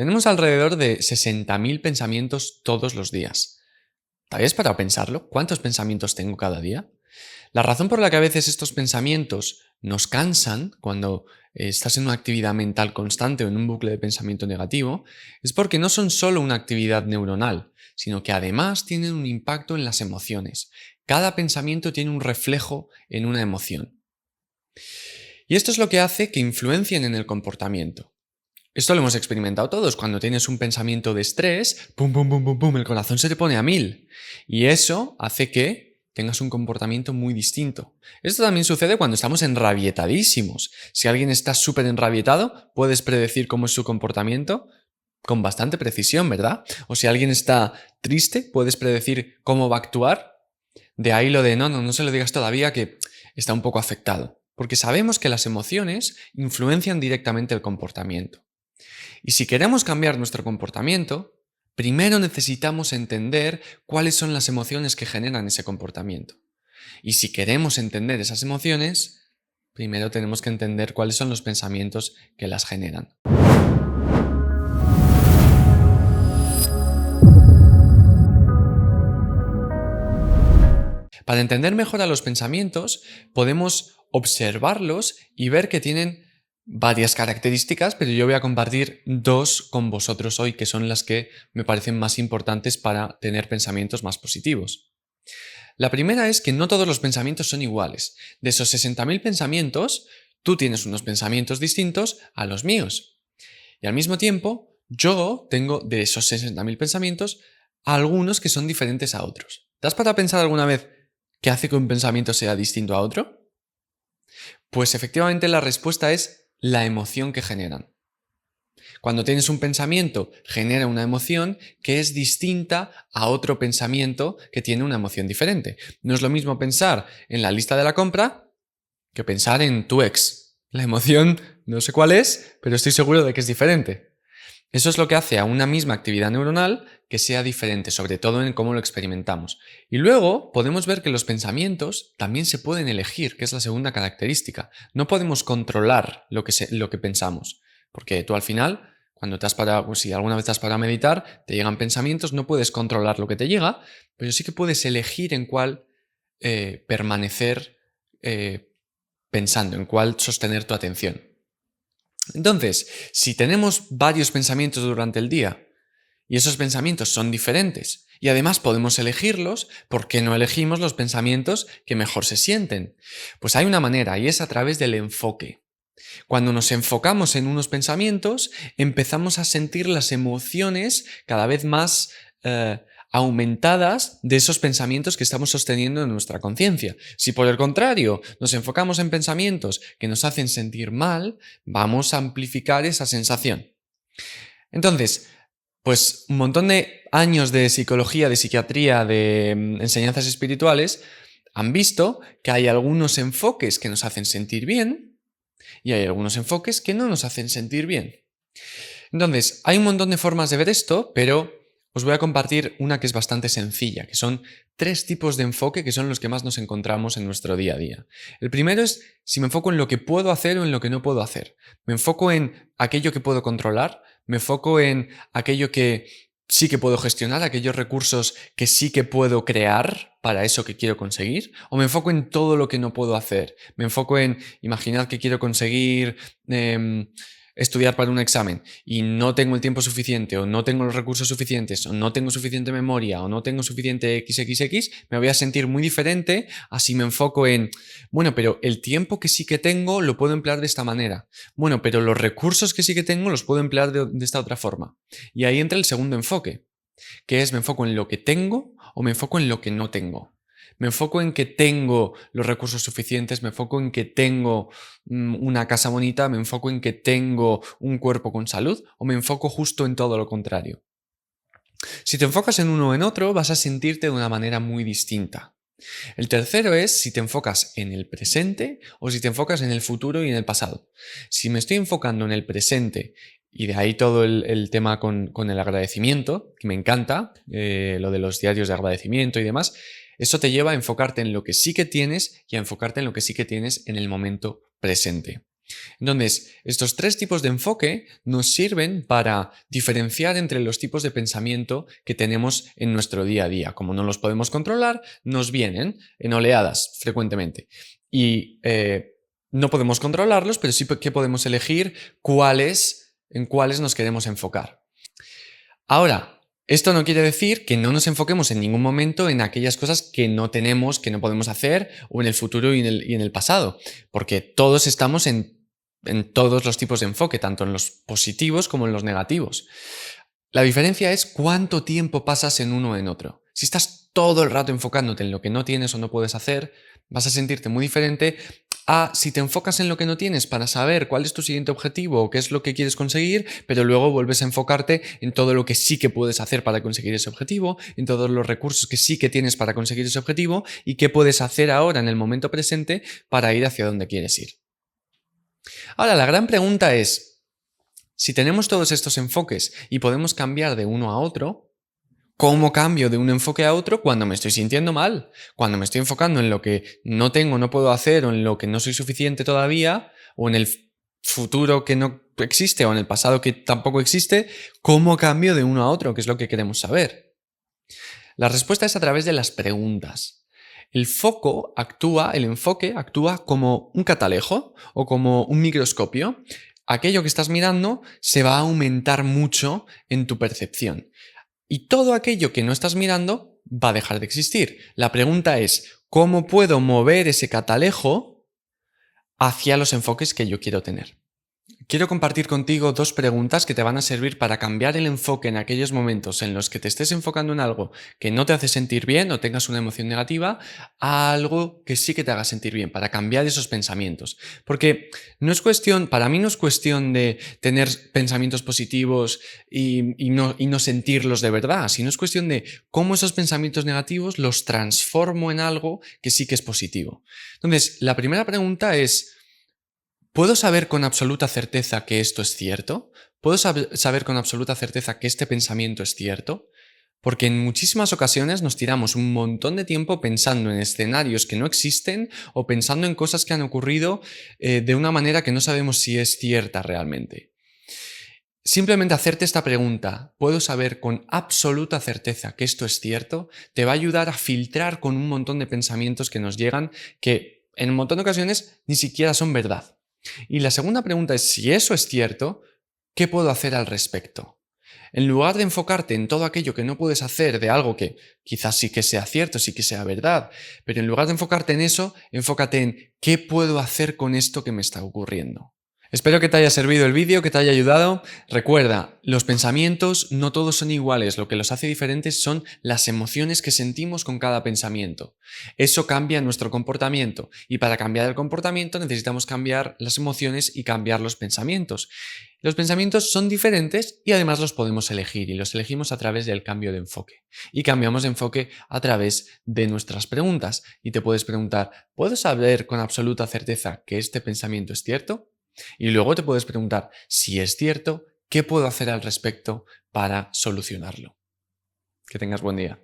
Tenemos alrededor de 60.000 pensamientos todos los días. ¿Te habías parado a pensarlo? ¿Cuántos pensamientos tengo cada día? La razón por la que a veces estos pensamientos nos cansan cuando estás en una actividad mental constante o en un bucle de pensamiento negativo es porque no son solo una actividad neuronal, sino que además tienen un impacto en las emociones. Cada pensamiento tiene un reflejo en una emoción. Y esto es lo que hace que influencien en el comportamiento. Esto lo hemos experimentado todos. Cuando tienes un pensamiento de estrés, pum, pum, pum, pum, pum, el corazón se te pone a 1000. Y eso hace que tengas un comportamiento muy distinto. Esto también sucede cuando estamos enrabietadísimos. Si alguien está súper enrabietado, puedes predecir cómo es su comportamiento con bastante precisión, ¿verdad? O si alguien está triste, puedes predecir cómo va a actuar. De ahí lo de no se lo digas todavía que está un poco afectado. Porque sabemos que las emociones influencian directamente el comportamiento. Y si queremos cambiar nuestro comportamiento, primero necesitamos entender cuáles son las emociones que generan ese comportamiento. Y si queremos entender esas emociones, primero tenemos que entender cuáles son los pensamientos que las generan. Para entender mejor a los pensamientos, podemos observarlos y ver que tienen varias características, pero yo voy a compartir dos con vosotros hoy, que son las que me parecen más importantes para tener pensamientos más positivos. La primera es que no todos los pensamientos son iguales. De esos 60.000 pensamientos, tú tienes unos pensamientos distintos a los míos. Y al mismo tiempo, yo tengo de esos 60.000 pensamientos algunos que son diferentes a otros. ¿Te has parado a pensar alguna vez qué hace que un pensamiento sea distinto a otro? Pues efectivamente la respuesta es la emoción que generan. Cuando tienes un pensamiento, genera una emoción que es distinta a otro pensamiento que tiene una emoción diferente. No es lo mismo pensar en la lista de la compra que pensar en tu ex. La emoción no sé cuál es, pero estoy seguro de que es diferente. Eso es lo que hace a una misma actividad neuronal que sea diferente, sobre todo en cómo lo experimentamos. Y luego podemos ver que los pensamientos también se pueden elegir, que es la segunda característica. No podemos controlar lo que pensamos, porque tú al final, cuando te has parado, si alguna vez te has parado a meditar, te llegan pensamientos, no puedes controlar lo que te llega, pero sí que puedes elegir en cuál permanecer pensando, en cuál sostener tu atención. Entonces, si tenemos varios pensamientos durante el día y esos pensamientos son diferentes y además podemos elegirlos, ¿por qué no elegimos los pensamientos que mejor se sienten? Pues hay una manera y es a través del enfoque. Cuando nos enfocamos en unos pensamientos, empezamos a sentir las emociones cada vez más aumentadas de esos pensamientos que estamos sosteniendo en nuestra conciencia. Si por el contrario nos enfocamos en pensamientos que nos hacen sentir mal, vamos a amplificar esa sensación. Entonces, pues un montón de años de psicología, de psiquiatría, de enseñanzas espirituales han visto que hay algunos enfoques que nos hacen sentir bien y hay algunos enfoques que no nos hacen sentir bien. Entonces, hay un montón de formas de ver esto, pero os voy a compartir una que es bastante sencilla, que son 3 tipos de enfoque que son los que más nos encontramos en nuestro día a día. El primero es si me enfoco en lo que puedo hacer o en lo que no puedo hacer. Me enfoco en aquello que puedo controlar, me enfoco en aquello que sí que puedo gestionar, aquellos recursos que sí que puedo crear para eso que quiero conseguir, o me enfoco en todo lo que no puedo hacer. Me enfoco en, imaginad que quiero conseguir estudiar para un examen y no tengo el tiempo suficiente o no tengo los recursos suficientes o no tengo suficiente memoria o no tengo suficiente XXX, me voy a sentir muy diferente a si me enfoco en, bueno, pero el tiempo que sí que tengo lo puedo emplear de esta manera. Bueno, pero los recursos que sí que tengo los puedo emplear de esta otra forma. Y ahí entra el segundo enfoque, que es me enfoco en lo que tengo o me enfoco en lo que no tengo. Me enfoco en que tengo los recursos suficientes, me enfoco en que tengo una casa bonita, me enfoco en que tengo un cuerpo con salud o me enfoco justo en todo lo contrario. Si te enfocas en uno o en otro, vas a sentirte de una manera muy distinta. El tercero es si te enfocas en el presente o si te enfocas en el futuro y en el pasado. Si me estoy enfocando en el presente, y de ahí todo el tema con el agradecimiento, que me encanta, lo de los diarios de agradecimiento y demás, eso te lleva a enfocarte en lo que sí que tienes y a enfocarte en lo que sí que tienes en el momento presente. Entonces, estos tres tipos de enfoque nos sirven para diferenciar entre los tipos de pensamiento que tenemos en nuestro día a día. Como no los podemos controlar, nos vienen en oleadas frecuentemente. Y no podemos controlarlos, pero sí que podemos elegir en cuáles nos queremos enfocar. Ahora, esto no quiere decir que no nos enfoquemos en ningún momento en aquellas cosas que no tenemos, que no podemos hacer, o en el futuro y en el pasado, porque todos estamos en todos los tipos de enfoque, tanto en los positivos como en los negativos. La diferencia es cuánto tiempo pasas en uno o en otro. Si estás todo el rato enfocándote en lo que no tienes o no puedes hacer, vas a sentirte muy diferente a si te enfocas en lo que no tienes para saber cuál es tu siguiente objetivo o qué es lo que quieres conseguir, pero luego vuelves a enfocarte en todo lo que sí que puedes hacer para conseguir ese objetivo, en todos los recursos que sí que tienes para conseguir ese objetivo y qué puedes hacer ahora en el momento presente para ir hacia donde quieres ir. Ahora, la gran pregunta es, si tenemos todos estos enfoques y podemos cambiar de uno a otro, ¿cómo cambio de un enfoque a otro cuando me estoy sintiendo mal? Cuando me estoy enfocando en lo que no tengo, no puedo hacer, o en lo que no soy suficiente todavía, o en el futuro que no existe, o en el pasado que tampoco existe, ¿cómo cambio de uno a otro? Que es lo que queremos saber. La respuesta es a través de las preguntas. El enfoque actúa como un catalejo o como un microscopio. Aquello que estás mirando se va a aumentar mucho en tu percepción. Y todo aquello que no estás mirando va a dejar de existir. La pregunta es, ¿cómo puedo mover ese catalejo hacia los enfoques que yo quiero tener? Quiero compartir contigo dos preguntas que te van a servir para cambiar el enfoque en aquellos momentos en los que te estés enfocando en algo que no te hace sentir bien o tengas una emoción negativa a algo que sí que te haga sentir bien, para cambiar esos pensamientos. Porque para mí no es cuestión de tener pensamientos positivos y no sentirlos de verdad, sino es cuestión de cómo esos pensamientos negativos los transformo en algo que sí que es positivo. Entonces, la primera pregunta es, ¿puedo saber con absoluta certeza que esto es cierto? ¿Puedo saber con absoluta certeza que este pensamiento es cierto? Porque en muchísimas ocasiones nos tiramos un montón de tiempo pensando en escenarios que no existen o pensando en cosas que han ocurrido de una manera que no sabemos si es cierta realmente. Simplemente hacerte esta pregunta, ¿puedo saber con absoluta certeza que esto es cierto? Te va a ayudar a filtrar con un montón de pensamientos que nos llegan que en un montón de ocasiones ni siquiera son verdad. Y la segunda pregunta es, si eso es cierto, ¿qué puedo hacer al respecto? En lugar de enfocarte en todo aquello que no puedes hacer de algo que quizás sí que sea cierto, sí que sea verdad, pero en lugar de enfocarte en eso, enfócate en ¿qué puedo hacer con esto que me está ocurriendo? Espero que te haya servido el vídeo, que te haya ayudado. Recuerda, los pensamientos no todos son iguales, lo que los hace diferentes son las emociones que sentimos con cada pensamiento. Eso cambia nuestro comportamiento y para cambiar el comportamiento necesitamos cambiar las emociones y cambiar los pensamientos. Los pensamientos son diferentes y además los podemos elegir y los elegimos a través del cambio de enfoque. Y cambiamos de enfoque a través de nuestras preguntas. Y te puedes preguntar, ¿puedo saber con absoluta certeza que este pensamiento es cierto? Y luego te puedes preguntar, si es cierto, ¿qué puedo hacer al respecto para solucionarlo? Que tengas buen día.